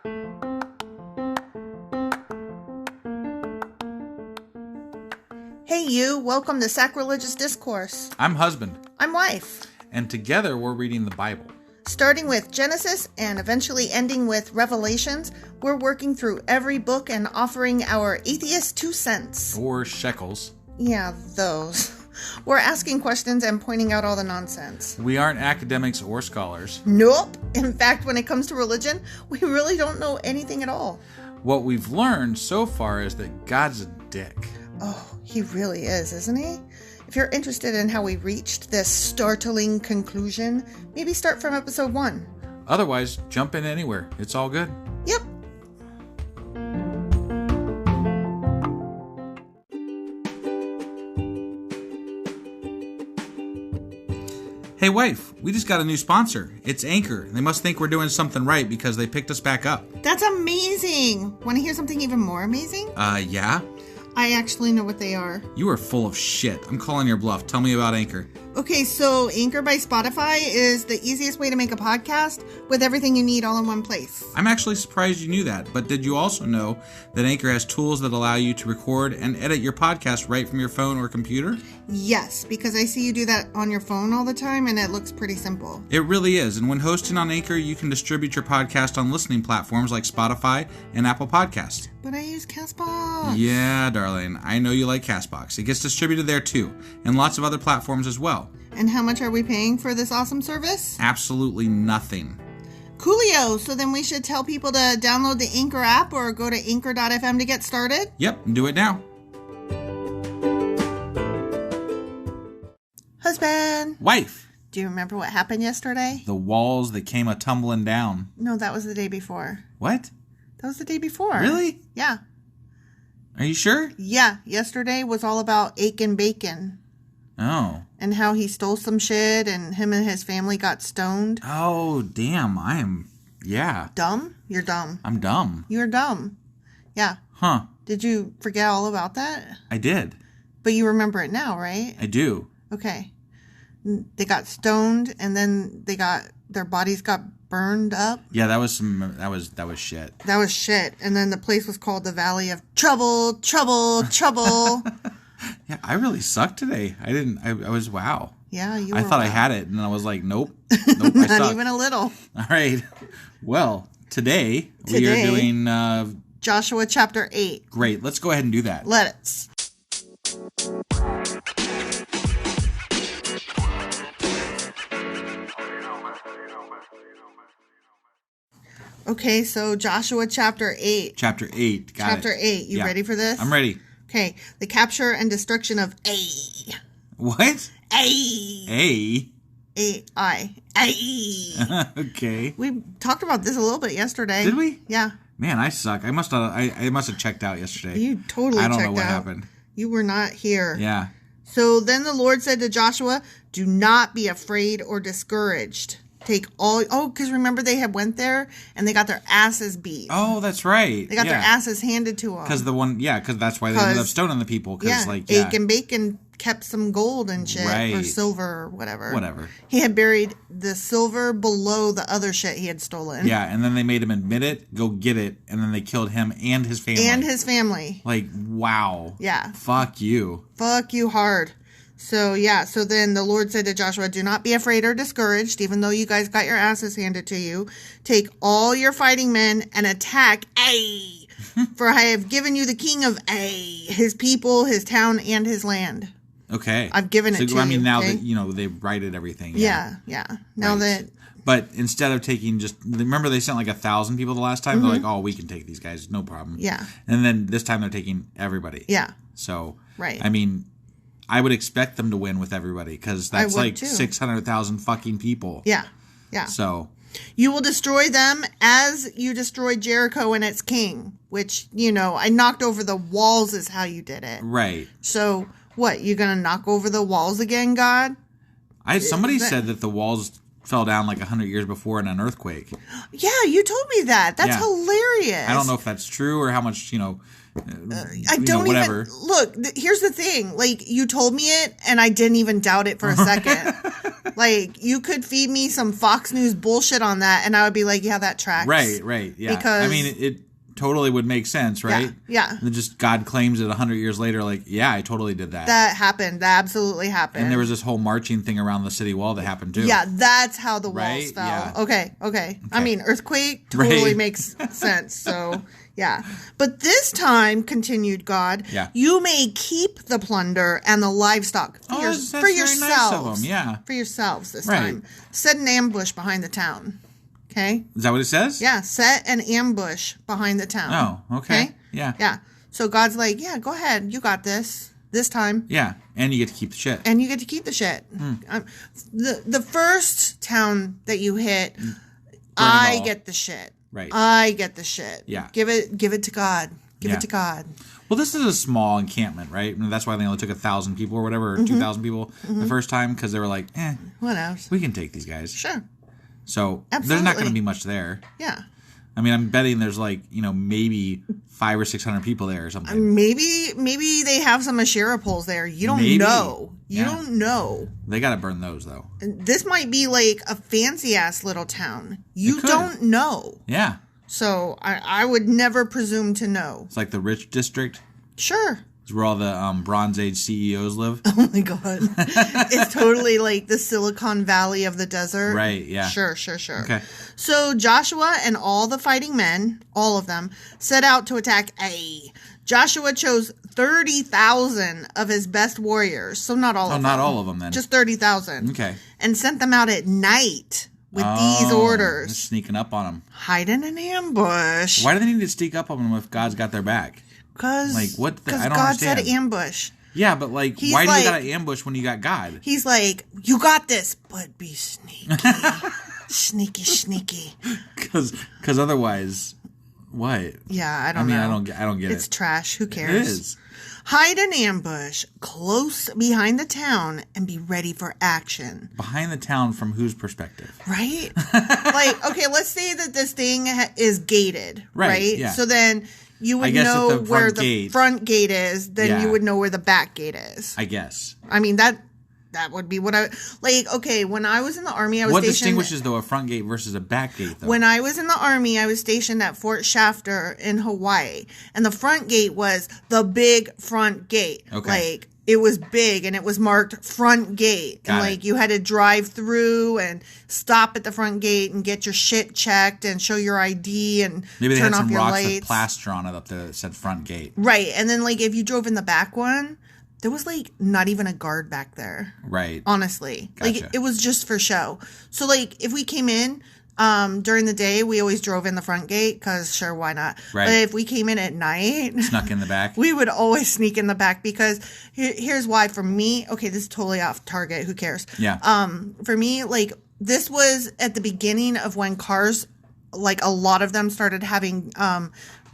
Hey you, welcome to Sacrilegious Discourse. I'm husband. I'm wife. And together we're reading the Bible. Starting with Genesis and eventually ending with Revelations, we're working through every book and offering our atheist 2 cents. Or shekels. Yeah, those. We're asking questions and pointing out all the nonsense. We aren't academics or scholars. Nope. In fact, when it comes to religion, we really don't know anything at all. What we've learned so far is that God's a dick. Oh, he really is, isn't he? If you're interested in how we reached this startling conclusion, maybe start from episode 1. Otherwise, jump in anywhere. It's all good. Yep. Hey wife, we just got a new sponsor. It's Anchor. They must think we're doing something right because they picked us back up. That's amazing. Want to hear something even more amazing? Yeah? I actually know what they are. You are full of shit. I'm calling your bluff. Tell me about Anchor. Okay, so Anchor by Spotify is the easiest way to make a podcast with everything you need all in one place. I'm actually surprised you knew that, but did you also know that Anchor has tools that allow you to record and edit your podcast right from your phone or computer? Yes, because I see you do that on your phone all the time and it looks pretty simple. It really is, and when hosting on Anchor, you can distribute your podcast on listening platforms like Spotify and Apple Podcasts. But I use CastBox. Yeah, darling, I know you like CastBox. It gets distributed there too, and lots of other platforms as well. And how much are we paying for this awesome service? Absolutely nothing. Coolio! So then we should tell people to download the Anchor app or go to anchor.fm to get started? Yep, do it now. Husband! Wife! Do you remember what happened yesterday? The walls that came a-tumbling down. No, that was the day before. What? That was the day before. Really? Yeah. Are you sure? Yeah, yesterday was all about Aiken Bacon. Oh. And how he stole some shit and him and his family got stoned. Oh, damn. Yeah. Dumb? You're dumb. I'm dumb. You're dumb. Yeah. Huh. Did you forget all about that? I did. But you remember it now, right? I do. Okay. They got stoned and then their bodies got burned up. Yeah, that was shit. That was shit. And then the place was called the Valley of Trouble, Trouble, Trouble. Yeah, I really sucked today. I was wow. Yeah, you were. I thought wow. I had it, and I was like, nope. I Not suck. even a little. All right. Well, today we are doing... Joshua chapter 8. Great. Let's go ahead and do that. Let's. Okay, so Joshua chapter 8. Chapter 8. Got Chapter it. 8. You ready for this? I'm ready. Okay, the capture and destruction of A. What? A. A-I. A. Okay. We talked about this a little bit yesterday. Did we? Yeah. Man, I suck. I must have checked out yesterday. You totally checked out. I don't know what happened. You were not here. Yeah. So then the Lord said to Joshua, do not be afraid or discouraged. Take all... Oh, because remember they had went there and they got their asses beat. Oh, that's right. They got their asses handed to them. Because that's why they ended up stoning the people. Aiken Bacon kept some gold and shit. Right. Or silver or whatever. Whatever. He had buried the silver below the other shit he had stolen. Yeah, and then they made him admit it, go get it, and then they killed him and his family. Like, wow. Yeah. Fuck you. Fuck you hard. So then the Lord said to Joshua, do not be afraid or discouraged, even though you guys got your asses handed to you. Take all your fighting men and attack Ai, for I have given you the king of Ai, his people, his town, and his land. Okay. I've given it to you. I mean, now that, they've righted everything. Yeah. Now that... But instead of taking remember they sent like 1,000 people the last time? Mm-hmm. They're like, oh, we can take these guys, no problem. Yeah. And then this time they're taking everybody. Yeah. So, right. I mean... I would expect them to win with everybody because that's like too. 600,000 fucking people. Yeah. So you will destroy them as you destroyed Jericho and its king, which, I knocked over the walls is how you did it. Right. So what, you going to knock over the walls again, God? Somebody said that the walls fell down like 100 years before in an earthquake. Yeah, you told me that. That's hilarious. I don't know if that's true or how much, I don't whatever. Even look. Here's the thing: like you told me it, and I didn't even doubt it for a second. Like, you could feed me some Fox News bullshit on that, and I would be like, yeah, that tracks. Right, yeah. Because, I mean, it totally would make sense, right? Yeah. And then just God claims it 100 years later, like, yeah, I totally did that. That happened. That absolutely happened. And there was this whole marching thing around the city wall that happened, too. Yeah, that's how the walls fell. Yeah. Okay. I mean, earthquake totally makes sense, so... Yeah. But this time, continued God, you may keep the plunder and the livestock for yourselves. Nice of them. Yeah. For yourselves this time. Set an ambush behind the town. Okay? Is that what it says? Yeah. Set an ambush behind the town. Oh, okay. Yeah. Yeah. So God's like, yeah, go ahead. You got this time. Yeah. And you get to keep the shit. And you get to keep the shit. The first town that you hit, I get the shit. Right. I get the shit. Yeah. Give it to God. Give it to God. Well, this is a small encampment, right? And that's why they only took 1,000 people or whatever, or 2,000 people the first time, because they were like, what else? We can take these guys. Sure. So there's not going to be much there. Yeah. I mean, I'm betting there's like, maybe 500 or 600 people there or something. Maybe they have some Asherah poles there. You don't know. You don't know. They got to burn those, though. This might be like a fancy-ass little town. You don't know. Yeah. So I would never presume to know. It's like the rich district. Sure. It's where all the Bronze Age CEOs live. Oh, my God. It's totally like the Silicon Valley of the desert. Right, yeah. Sure. Okay. So Joshua and all the fighting men, all of them, set out to attack Ai. Joshua chose 30,000 of his best warriors. So not all of them. Not all of them, then. Just 30,000. Okay. And sent them out at night with these orders. Sneaking up on them. Hide in an ambush. Why do they need to sneak up on them if God's got their back? Because I don't God understand. said ambush. Yeah, but why do you got to ambush when you got God? He's like, you got this, but be sneaky. sneaky. Because otherwise, what? Yeah, I don't know. I don't get it. It's trash. Who cares? It is. Hide an ambush close behind the town and be ready for action. Behind the town from whose perspective? Right? Like, okay, let's say that this thing is gated, right? Yeah. So then you would know where the front gate is, then you would know where the back gate is. I guess. I mean, that would be what I... Like, okay, when I was in the Army, I was What stationed... distinguishes, though, a front gate versus a back gate, though? When I was in the Army, I was stationed at Fort Shafter in Hawaii. And the front gate was the big front gate. Okay. Like, it was big, and it was marked front gate. Got and, it. you had to drive through and stop at the front gate and get your shit checked and show your ID and Maybe they turn had off some your rocks lights. with plaster on it up there that said front gate. Right. And then, like, if you drove in the back one... There was, like, not even a guard back there. Right. Honestly. Gotcha. Like, it was just for show. So, like, if we came in during the day, we always drove in the front gate because, sure, why not? Right. But if we came in at night... Snuck in the back? We would always sneak in the back because here's why. For me... Okay, this is totally off target. Who cares? Yeah. For me, like, this was at the beginning of when cars... Like, a lot of them started having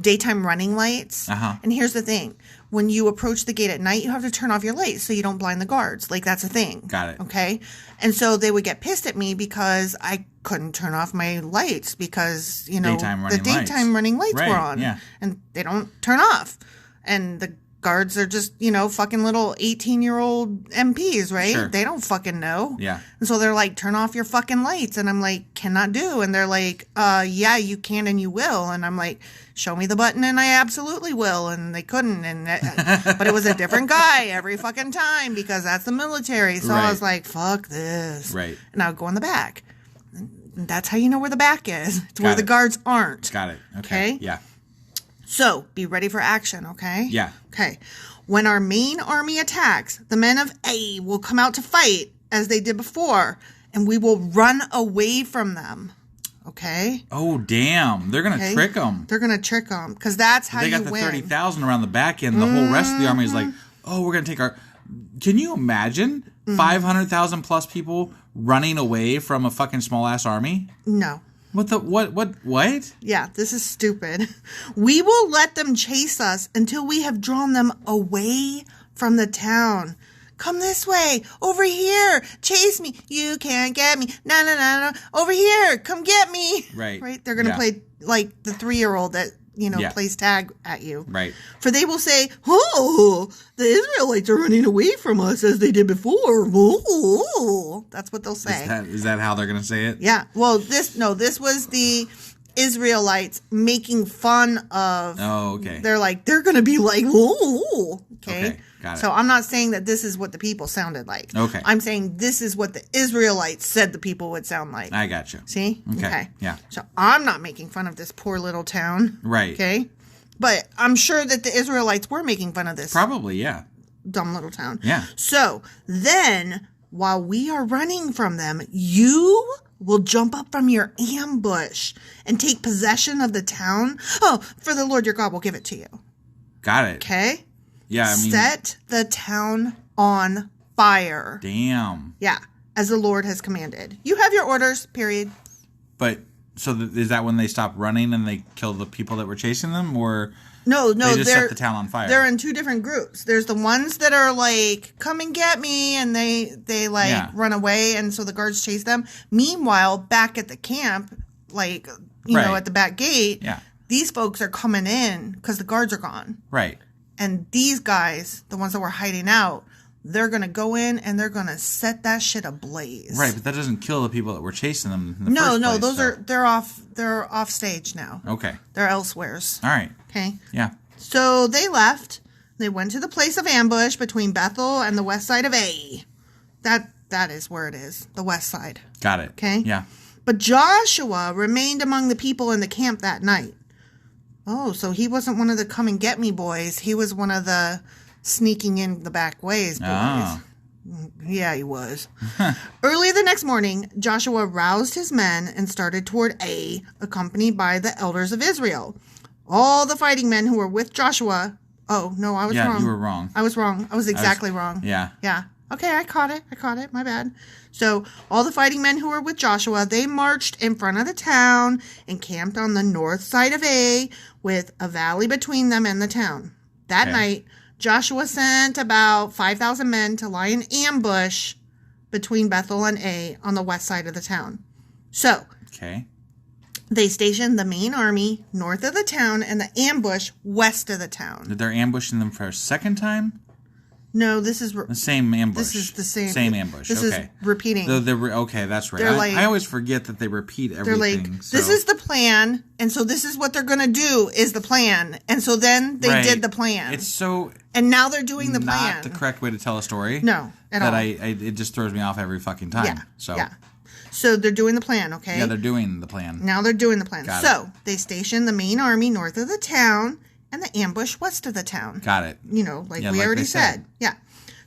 daytime running lights. Uh-huh. And here's the thing. When you approach the gate at night, you have to turn off your lights so you don't blind the guards. Like, that's a thing. Got it. Okay? And so they would get pissed at me because I couldn't turn off my lights because, the daytime running lights were on. Yeah. And they don't turn off. And the guards are just, fucking little 18-year-old MPs, right? Sure. They don't fucking know. Yeah. And so they're like, turn off your fucking lights. And I'm like, cannot do. And they're like, yeah, you can and you will. And I'm like, show me the button and I absolutely will. And they couldn't. But it was a different guy every fucking time because that's the military. So I was like, fuck this. Right. And I would go in the back. And that's how you know where the back is. It's where the guards aren't. Got it. Okay. Yeah. So, be ready for action, okay? Yeah. Okay. When our main army attacks, the men of Ai will come out to fight, as they did before, and we will run away from them, okay? Oh, damn. They're going to trick them. They're going to trick them, because that's how you win. They got the 30,000 around the back end. The whole rest of the army is like, oh, we're going to take our... Can you imagine 500,000 plus people running away from a fucking small-ass army? No. What? Yeah, this is stupid. We will let them chase us until we have drawn them away from the town. Come this way. Over here. Chase me. You can't get me. No. Over here. Come get me. Right. Right? They're going to play like the 3-year-old that, place tag at you. Right. For they will say, "Oh, the Israelites are running away from us as they did before." Oh. That's what they'll say. Is that how they're going to say it? Yeah. Well, this was the Israelites making fun of. Oh, okay. They're like, they're going to be like, "Oh." Okay. Got it. So I'm not saying that this is what the people sounded like. Okay. I'm saying this is what the Israelites said the people would sound like. I got you. See? Okay. Yeah. So I'm not making fun of this poor little town. Right. Okay. But I'm sure that the Israelites were making fun of this Probably, yeah. dumb little town. Yeah. So then, while we are running from them, you will jump up from your ambush and take possession of the town. Oh, for the Lord your God will give it to you. Got it. Okay? Yeah, I mean... Set the town on fire. Damn. Yeah, as the Lord has commanded. You have your orders, period. But, so is that when they stop running and they kill the people that were chasing them? Or No, they just set the town on fire? They're in two different groups. There's the ones that are like, come and get me, and they run away, and so the guards chase them. Meanwhile, back at the camp, at the back gate, these folks are coming in because the guards are gone. Right. And these guys, the ones that were hiding out, they're going to go in and they're going to set that shit ablaze. Right, but that doesn't kill the people that were chasing them in the first place. No, they're off stage now. Okay. They're elsewheres. All right. Okay. Yeah. So they left. They went to the place of ambush between Bethel and the west side of A. That is where it is, the west side. Got it. Okay? Yeah. But Joshua remained among the people in the camp that night. Oh, so he wasn't one of the come and get me boys. He was one of the sneaking in the back ways boys. Oh. Yeah, he was. Early the next morning, Joshua roused his men and started toward A, accompanied by the elders of Israel. All the fighting men who were with Joshua... Oh, no, I was wrong. Yeah, you were wrong. I was wrong. I was exactly wrong. Yeah. Yeah. Okay, I caught it. My bad. So, all the fighting men who were with Joshua, they marched in front of the town and camped on the north side of A with a valley between them and the town. That night, Joshua sent about 5,000 men to lie in ambush between Bethel and A on the west side of the town. So, they stationed the main army north of the town and the ambush west of the town. They're ambushing them for a second time? No, this is... the same ambush. This is the same... Same ambush, This is repeating. Okay, that's right. I always forget that they repeat everything. They're like, this is the plan, and so this is what they're going to do is the plan. And so then they did the plan. It's so... And now they're doing the plan. Not the correct way to tell a story. No, at all. It just throws me off every fucking time. Yeah. So they're doing the plan, okay? Yeah, they're doing the plan. Now they're doing the plan. Got so it. they stationed the main army north of the town and the ambush west of the town. Got it. We already said. Yeah.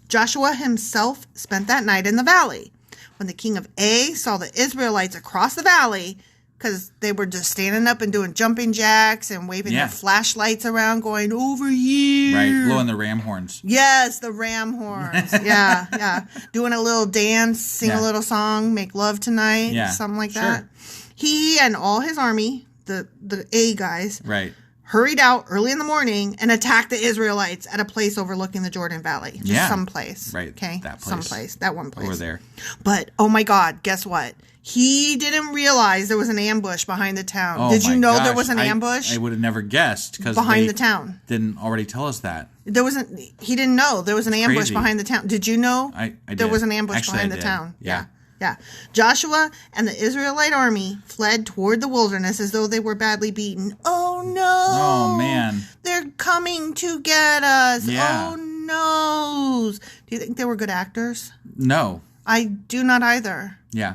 Joshua himself spent that night in the valley. When the king of A saw the Israelites across the valley, because they were just standing up and doing jumping jacks and waving their flashlights around, going, over here. Right, blowing the ram horns. Yes, the ram horns. Yeah. Doing a little dance, sing a little song, make love tonight, something like that. He and all his army, the A guys, hurried out early in the morning and attacked the Israelites at a place overlooking the Jordan Valley. Just someplace. Right. Okay. That place. Someplace. That one place. Over there. But, oh my God, guess what? He didn't realize there was an ambush behind the town. Oh, Did you know there was an ambush? I would have never guessed because behind the town. Didn't already tell us that. He didn't know there was an ambush behind the town. Did you know? I did. There was an ambush behind the town. Yeah. Joshua and the Israelite army fled toward the wilderness as though they were badly beaten. Oh, no. Oh, man. They're coming to get us. Yeah. Oh, no. Do you think they were good actors? No. I do not either. Yeah.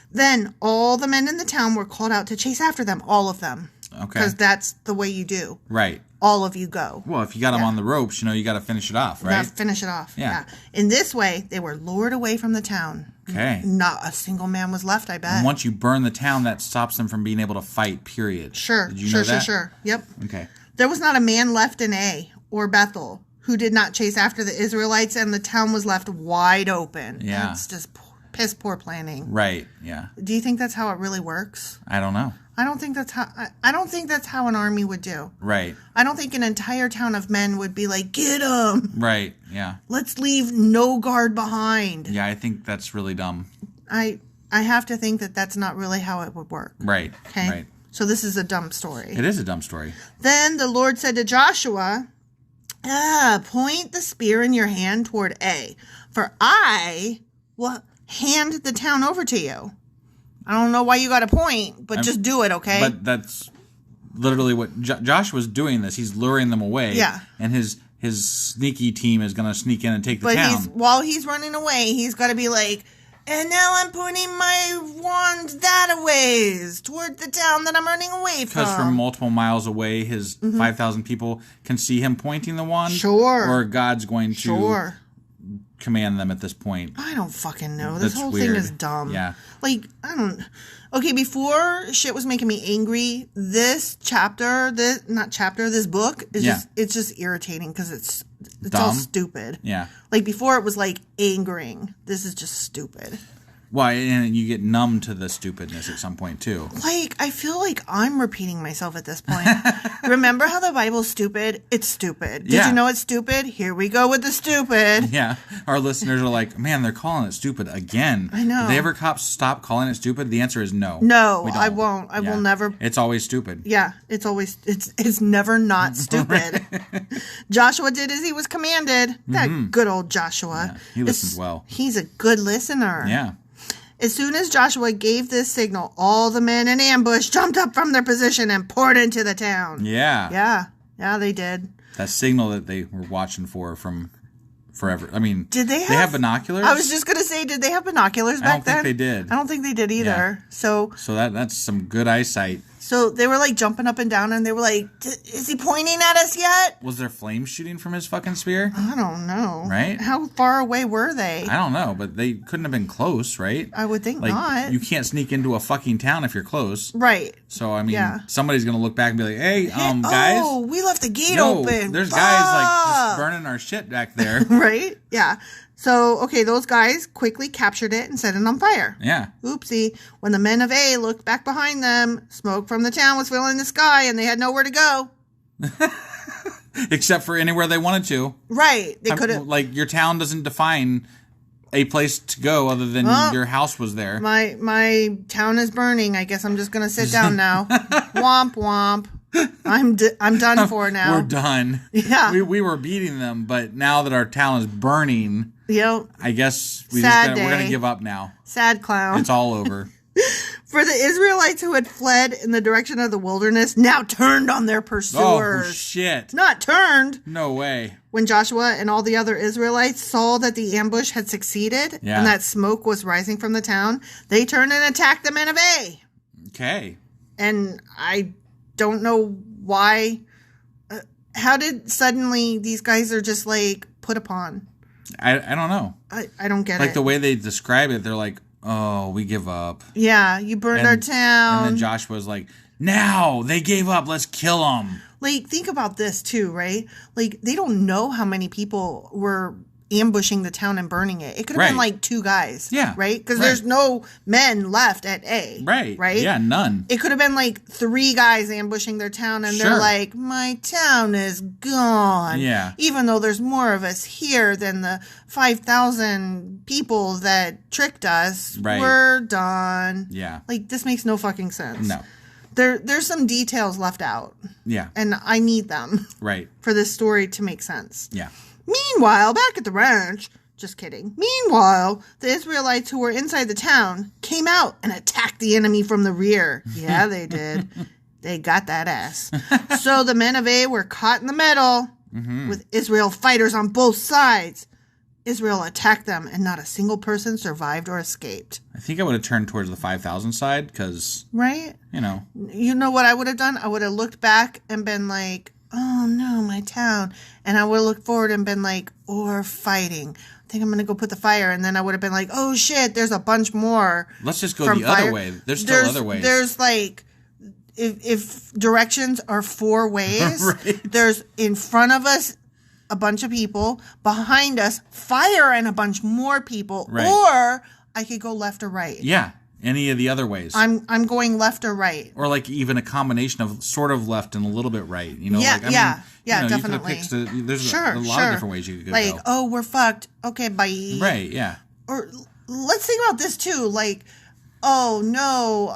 Then all the men in the town were called out to chase after them. All of them. Okay. Because that's the way you do. Right. All of you go. Well, if you got them on the ropes, you got to finish it off, right? Finish it off. Yeah. In this way, they were lured away from the town. Okay. Not a single man was left, I bet. And once you burn the town, that stops them from being able to fight, period. Sure. Did you know that? Sure. Yep. Okay. There was not a man left in A or Bethel who did not chase after the Israelites, and the town was left wide open. Yeah. It's just piss poor planning. Right. Yeah. Do you think that's how it really works? I don't know. I don't think that's how an army would do. Right. I don't think an entire town of men would be like, get them. Right. Yeah. Let's leave no guard behind. Yeah, I think that's really dumb. I have to think that that's not really how it would work. Right. Okay. Right. So this is a dumb story. It is a dumb story. Then the Lord said to Joshua, point the spear in your hand toward A, for I will hand the town over to you. I don't know why you got to point, but just do it, okay? But that's literally what Joshua's doing this. He's luring them away. Yeah. And his sneaky team is going to sneak in and take the town. But while he's running away, he's got to be like, and now I'm pointing my wand that a ways toward the town that I'm running away from. Because from multiple miles away, his 5,000 people can see him pointing the wand. Sure. Or God's going to command them at this point. I don't fucking know. That's This whole weird. thing is dumb. Yeah. Like, I don't... Okay, before shit was making me angry, this book is it's just irritating because it's all stupid. Yeah. Like, before it was, like, angering. This is just stupid. Well, and you get numb to the stupidness at some point, too. Like, I feel like I'm repeating myself at this point. Remember how the Bible's stupid? It's stupid. Did you know it's stupid? Here we go with the stupid. Yeah. Our listeners are like, man, they're calling it stupid again. I know. Did they ever stop calling it stupid? The answer is no. No, I won't. I will never. It's always stupid. Yeah, it's never not stupid. Joshua did as he was commanded. That good old Joshua. Yeah, he listens well. He's a good listener. Yeah. As soon as Joshua gave this signal, all the men in ambush jumped up from their position and poured into the town. Yeah. Yeah, they did. That signal that they were watching for from forever. I mean, did they have binoculars? I was just going to say, did they have binoculars back then? I don't think they did. I don't think they did either. Yeah. So that's some good eyesight. So they were like jumping up and down and they were like, is he pointing at us yet? Was there flames shooting from his fucking spear? I don't know. Right? How far away were they? I don't know, but they couldn't have been close, right? I would think not. You can't sneak into a fucking town if you're close. Right. So, I mean, somebody's going to look back and be like, hey, guys. Oh, we left the gate open. There's guys like just burning our shit back there. Right? Yeah. So, okay, those guys quickly captured it and set it on fire. Yeah. Oopsie. When the men of A looked back behind them, smoke from the town was filling the sky and they had nowhere to go. Except for anywhere they wanted to. Right. They could have. Like, your town doesn't define a place to go other than your house was there. My town is burning. I guess I'm just going to sit down now. Womp womp. I'm done for now. We're done. Yeah. We were beating them, but now that our town is burning, I guess we're going to give up now. Sad clown. It's all over. For the Israelites who had fled in the direction of the wilderness now turned on their pursuers. Oh, shit. Not turned. No way. When Joshua and all the other Israelites saw that the ambush had succeeded and that smoke was rising from the town, they turned and attacked the men of A. Okay. And I don't know why. How did suddenly these guys are just like put upon? I don't know. I don't get it. Like the way they describe it, they're like, oh, we give up. Yeah, you burned our town. And then Joshua's like, now they gave up. Let's kill them. Like, think about this too, right? Like, they don't know how many people were ambushing the town and burning it. It could have been like 2 guys. Yeah. Right? Because there's no men left at A. Right. Right? Yeah, none. It could have been like 3 guys ambushing their town and they're like, my town is gone. Yeah. Even though there's more of us here than the 5,000 people that tricked us. Right. We're done. Yeah. Like, this makes no fucking sense. No. There's some details left out. Yeah. And I need them. Right. For this story to make sense. Yeah. Meanwhile, back at the ranch, just kidding. Meanwhile, the Israelites who were inside the town came out and attacked the enemy from the rear. Yeah, they did. They got that ass. So the men of A were caught in the middle with Israel fighters on both sides. Israel attacked them and not a single person survived or escaped. I think I would have turned towards the 5,000 side because, right? You know what I would have done? I would have looked back and been like, oh no, my town. And I would have looked forward and been like, or fighting. I think I'm going to go put the fire. And then I would have been like, oh shit, there's a bunch more. Let's just go the other way. There's still other ways. There's like, if directions are 4 ways, right. There's in front of us a bunch of people, behind us fire and a bunch more people, right. Or I could go left or right. Yeah. Any of the other ways. I'm going left or right. Or like even a combination of sort of left and a little bit right. Yeah, definitely. There's a lot of different ways you could go. Like, oh, we're fucked. Okay, bye. Right, yeah. Or let's think about this too. Like, oh no,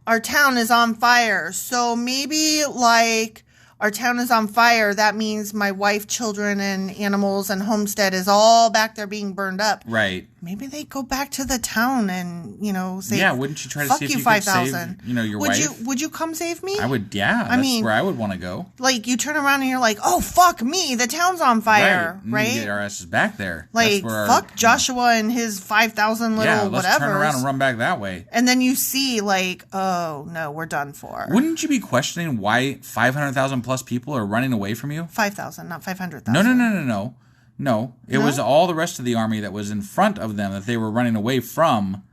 our town is on fire. So maybe, like, our town is on fire. That means my wife, children, and animals and homestead is all back there being burned up. Right. Maybe they go back to the town and, say, yeah, wouldn't you try to see if you 5,000. could save, your wife? Would you come save me? I would, yeah. That's where I would want to go. Like, you turn around and you're like, oh, fuck me. The town's on fire, right? Get our asses back there. Like, fuck Joshua and his 5,000 little let's whatevers. turn around and run back that way. And then you see, like, oh, no, we're done for. Wouldn't you be questioning why 500,000 plus people are running away from you? 5,000, not 500,000. No, it was all the rest of the army that was in front of them that they were running away from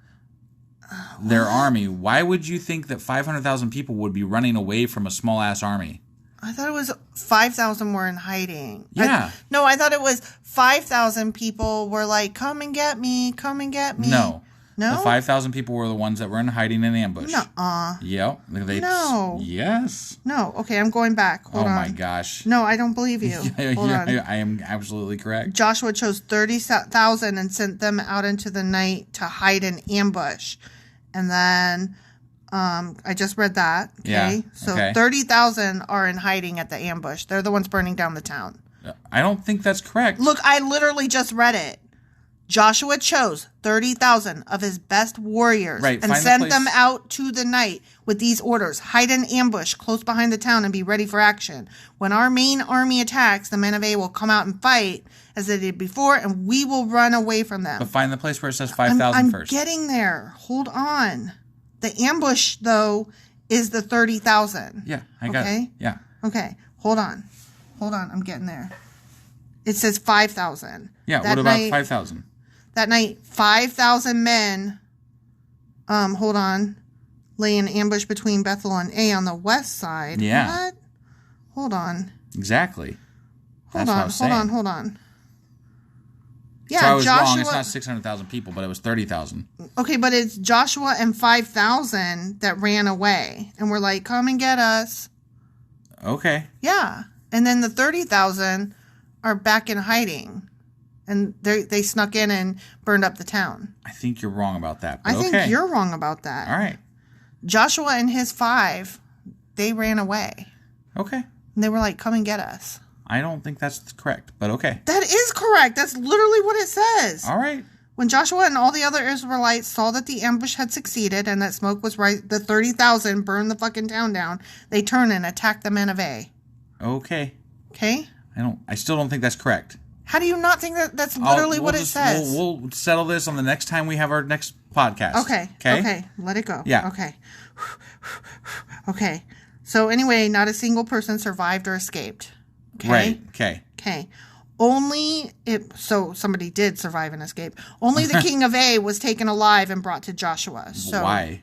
their army. Why would you think that 500,000 people would be running away from a small-ass army? I thought it was 5,000 were in hiding. Yeah. I thought it was 5,000 people were like, come and get me, come and get me. No. No? The 5,000 people were the ones that were in hiding in ambush. Nuh-uh. Yep. No. Yes. No. Okay, I'm going back. Hold on. Oh, my gosh. No, I don't believe you. Hold on. I am absolutely correct. Joshua chose 30,000 and sent them out into the night to hide in ambush. And then I just read that. Okay. Yeah. So 30,000 are in hiding at the ambush. They're the ones burning down the town. I don't think that's correct. Look, I literally just read it. Joshua chose 30,000 of his best warriors and sent them out to the night with these orders. Hide in ambush close behind the town and be ready for action. When our main army attacks, the men of A will come out and fight as they did before, and we will run away from them. But find the place where it says 5,000 first. I'm getting there. Hold on. The ambush, though, is the 30,000. Yeah, I got it. Yeah. Okay, hold on. I'm getting there. It says 5,000. Yeah, what about 5,000? That night, 5,000 men, hold on, lay in ambush between Bethel and A on the west side. Yeah. What? Hold on. Exactly. Hold on. Yeah, so I was Joshua, wrong. It's not 600,000 people, but it was 30,000. Okay, but it's Joshua and 5,000 that ran away. And we're like, come and get us. Okay. Yeah. And then the 30,000 are back in hiding. And they snuck in and burned up the town. I think you're wrong about that. I think you're wrong about that. All right. Joshua and his 5, they ran away. Okay. And they were like, come and get us. I don't think that's correct, but okay. That is correct. That's literally what it says. All right. When Joshua and all the other Israelites saw that the ambush had succeeded and that smoke was right, the 30,000 burned the fucking town down, they turned and attacked the men of A. Okay. Okay? I still don't think that's correct. How do you not think that that's literally what it says? We'll settle this on the next time we have our next podcast. Okay. Let it go. Yeah. Okay. So anyway, not a single person survived or escaped. Okay? Right. Okay. So somebody did survive and escape. Only the king of A was taken alive and brought to Joshua. So why?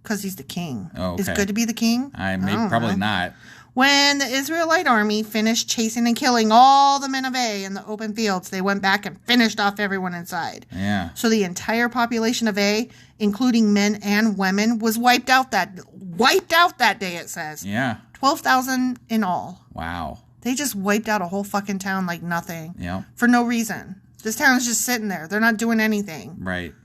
Because he's the king. Oh, okay. It's good to be the king? Probably not. When the Israelite army finished chasing and killing all the men of A in the open fields, they went back and finished off everyone inside. Yeah. So the entire population of A, including men and women, was wiped out that day, it says. Yeah. 12,000 in all. Wow. They just wiped out a whole fucking town like nothing. Yeah. For no reason. This town is just sitting there. They're not doing anything. Right.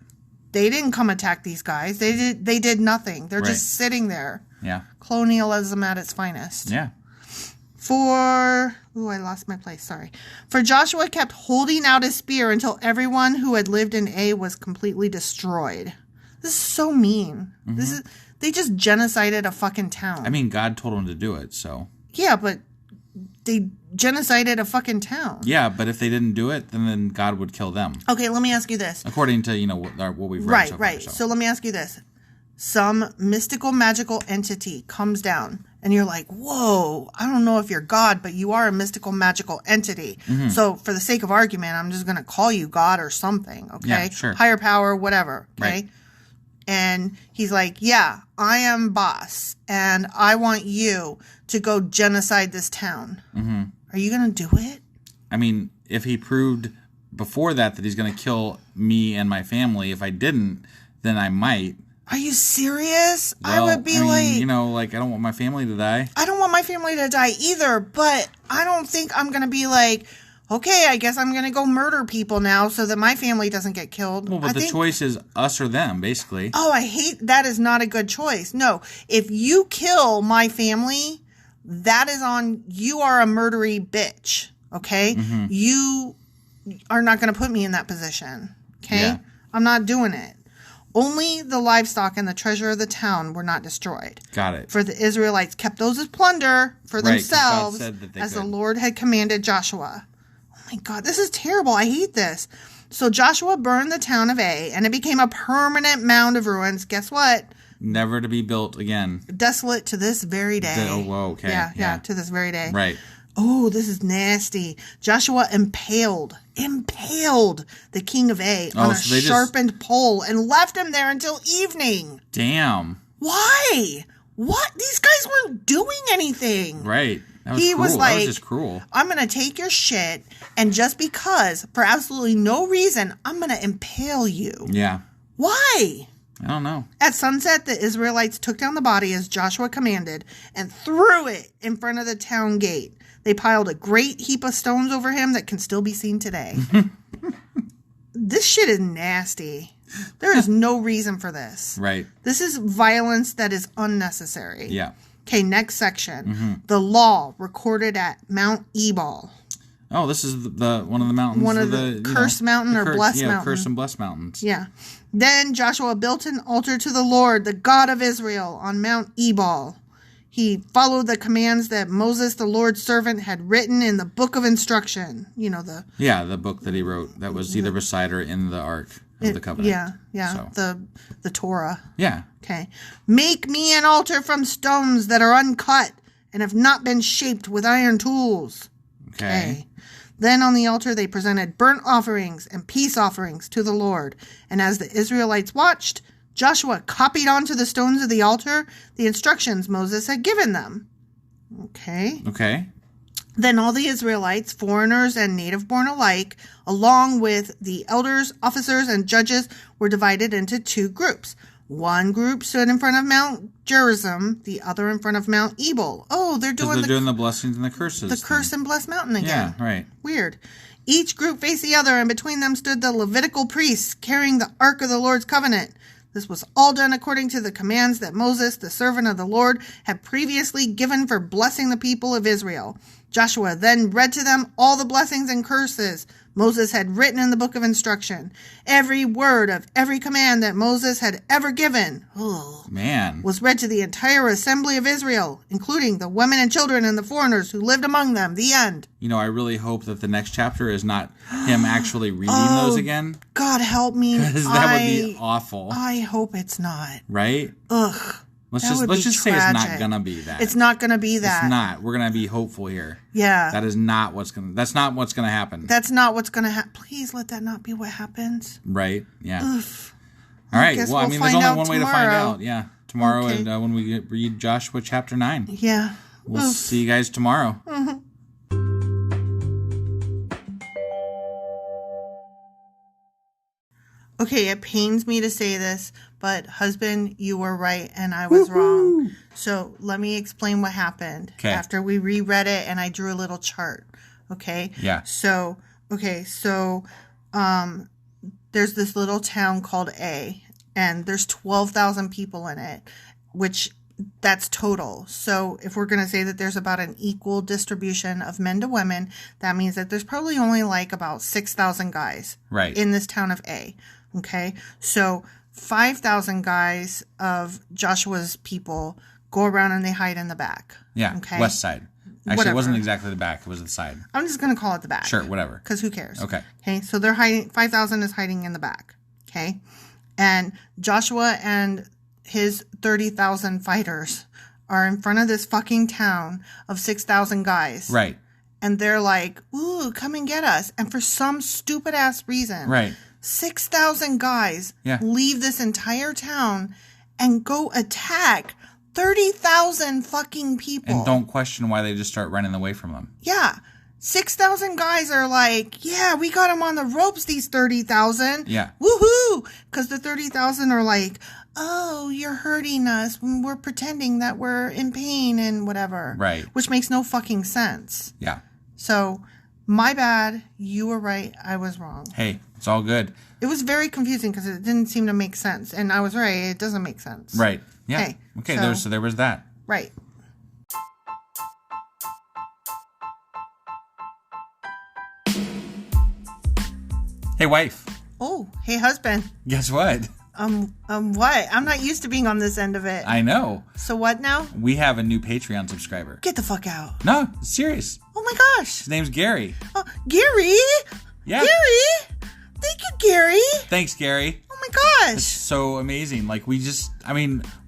They didn't come attack these guys. They did nothing. They're just sitting there. Yeah. Colonialism at its finest. Yeah. I lost my place. Sorry. For Joshua kept holding out his spear until everyone who had lived in A was completely destroyed. This is so mean. Mm-hmm. They just genocided a fucking town. I mean, God told them to do it, so. Yeah, but they genocided a fucking town. Yeah, but if they didn't do it, then God would kill them. Okay, let me ask you this. According to, what we've read so far. Right. So let me ask you this. Some mystical, magical entity comes down, and you're like, whoa, I don't know if you're God, but you are a mystical, magical entity. Mm-hmm. So for the sake of argument, I'm just going to call you God or something, okay? Yeah, sure. Higher power, whatever, okay? Right. And he's like, yeah, I am boss, and I want you to go genocide this town. Mm-hmm. Are you going to do it? I mean, if he proved before that he's going to kill me and my family, if I didn't, then I might. Are you serious? Well, I would be I don't want my family to die. I don't want my family to die either, but I don't think I'm going to be like, okay, I guess I'm going to go murder people now so that my family doesn't get killed. Well, but the choice is us or them, basically. Oh, I hate that. Is not a good choice. No, if you kill my family, that is on, you are a murdery bitch. Okay? Mm-hmm. You are not going to put me in that position. Okay? Yeah. I'm not doing it. Only the livestock and the treasure of the town were not destroyed. Got it. For the Israelites kept those as plunder for themselves, as the Lord had commanded Joshua. Oh my God, this is terrible. I hate this. So Joshua burned the town of Ai, and it became a permanent mound of ruins. Guess what? Never to be built again. Desolate to this very day. Oh, whoa, okay. Yeah, to this very day. Right. Oh, this is nasty. Joshua impaled the king of Ai on a sharpened pole and left him there until evening. Damn. Why? What? These guys weren't doing anything. Right. That was He cruel. was like, that was just cruel. I'm going to take your shit, and just because, for absolutely no reason, I'm going to impale you. Yeah. Why? I don't know. At sunset, the Israelites took down the body as Joshua commanded and threw it in front of the town gate. They piled a great heap of stones over him that can still be seen today. This shit is nasty. There is no reason for this. Right. This is violence that is unnecessary. Yeah. Okay, next section. The law recorded at Mount Ebal. Oh, this is the one of the mountains. One of the cursed mountain or blessed mountain. Yeah, cursed and blessed mountains. Yeah. Then Joshua built an altar to the Lord, the God of Israel, on Mount Ebal. He followed the commands that Moses, the Lord's servant, had written in the book of instruction. You know, the book that he wrote that was either beside or in the Ark of the Covenant. Yeah. So. The Torah. Yeah. Okay. Make me an altar from stones that are uncut and have not been shaped with iron tools. Okay. Then on the altar they presented burnt offerings and peace offerings to the Lord. And as the Israelites watched, Joshua copied onto the stones of the altar the instructions Moses had given them. Okay. Then all the Israelites, foreigners and native-born alike, along with the elders, officers, and judges, were divided into two groups. One group stood in front of Mount Gerizim, the other in front of Mount Ebal. Oh, they're doing the blessings and the curses. The curse and blessed mountain again. Yeah, right. Weird. Each group faced the other, and between them stood the Levitical priests carrying the Ark of the Lord's covenant. This was all done according to the commands that Moses, the servant of the Lord, had previously given for blessing the people of Israel. Joshua then read to them all the blessings and curses Moses had written in the book of instruction. Every word of every command that Moses had ever given was read to the entire assembly of Israel, including the women and children and the foreigners who lived among them. The end. You know, I really hope that the next chapter is not him actually reading those again. God help me. Because that would be awful. I hope it's not. Right? Ugh. Let's just say it's not gonna be that. It's not gonna be that. It's not. We're gonna be hopeful here. Yeah. That's not what's gonna happen. That's not what's gonna happen. Please let that not be what happens. Right. Yeah. Oof. All right. Well, I mean, there's only one way to find out. Yeah. Tomorrow, okay. when we read Joshua chapter 9. Yeah. We'll see you guys tomorrow. Mm-hmm. Okay, it pains me to say this, but husband, you were right and I was wrong. So let me explain what happened after we reread it and I drew a little chart. Okay? Yeah. So there's this little town called A, and there's 12,000 people in it, which that's total. So if we're going to say that there's about an equal distribution of men to women, that means that there's probably only like about 6,000 guys in this town of A. Okay, so 5,000 guys of Joshua's people go around and they hide in the back. Yeah, okay? West side. Actually, it wasn't exactly the back. It was the side. I'm just going to call it the back. Sure, whatever. Because who cares? Okay. Okay, so they're hiding. 5,000 is hiding in the back. Okay, and Joshua and his 30,000 fighters are in front of this fucking town of 6,000 guys. Right. And they're like, ooh, come and get us. And for some stupid ass reason. Right. 6,000 guys leave this entire town and go attack 30,000 fucking people. And don't question why they just start running away from them. Yeah. 6,000 guys are like, yeah, we got them on the ropes, these 30,000. Yeah. Woohoo! Because the 30,000 are like, oh, you're hurting us. We're pretending that we're in pain and whatever. Right. Which makes no fucking sense. Yeah. So My bad. You were right. I was wrong. Hey, it's all good. It was very confusing because it didn't seem to make sense. And I was right. It doesn't make sense. Right. Yeah. Hey, okay, so there was that. Right. Hey, wife. Oh, hey, husband. Guess what? What? I'm not used to being on this end of it. I know. So what now? We have a new Patreon subscriber. Get the fuck out. No, it's serious. Oh my gosh. His name's Gary. Oh, Gary? Yeah. Gary? Thank you, Gary. Thanks, Gary. Oh my gosh. It's so amazing. Like, we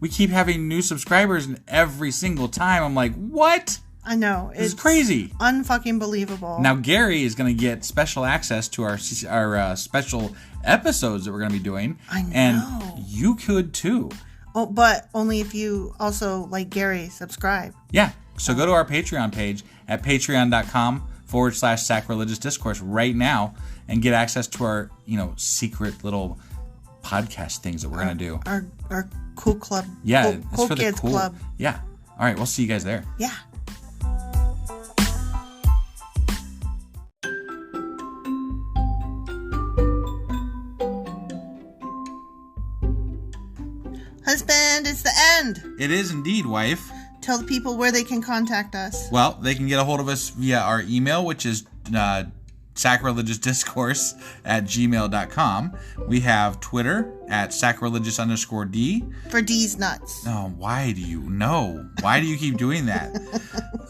keep having new subscribers, and every single time I'm like, what? I know. This is crazy. Unfucking believable. Now, Gary is going to get special access to our special episodes that we're going to be doing. I know. And you could too. Oh, but only if you also, like Gary, subscribe. Yeah. So go to our Patreon page at patreon.com/sacrilegious discourse right now and get access to our, secret little podcast things that we're going to do. Our cool club. Yeah. Cool kids club. Yeah. All right. We'll see you guys there. Yeah. Husband, it's the end. It is indeed, wife. Tell the people where they can contact us. Well, they can get a hold of us via our email, which is sacrilegiousdiscourse@gmail.com. We have Twitter at sacrilegious_D. For D's nuts. Oh, why do you know? Why do you keep doing that?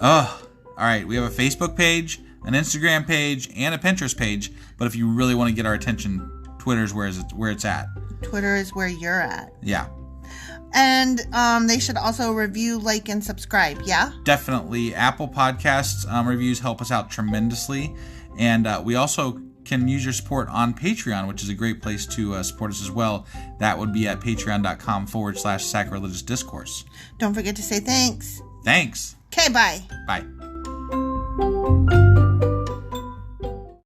Ugh. All right, we have a Facebook page, an Instagram page, and a Pinterest page. But if you really want to get our attention, Twitter's where it's at. Twitter is where you're at. Yeah. And they should also review, like, and subscribe, yeah? Definitely. Apple Podcasts reviews help us out tremendously. And we also can use your support on Patreon, which is a great place to support us as well. That would be at patreon.com/sacrilegious discourse. Don't forget to say thanks. Thanks. Okay, bye. Bye.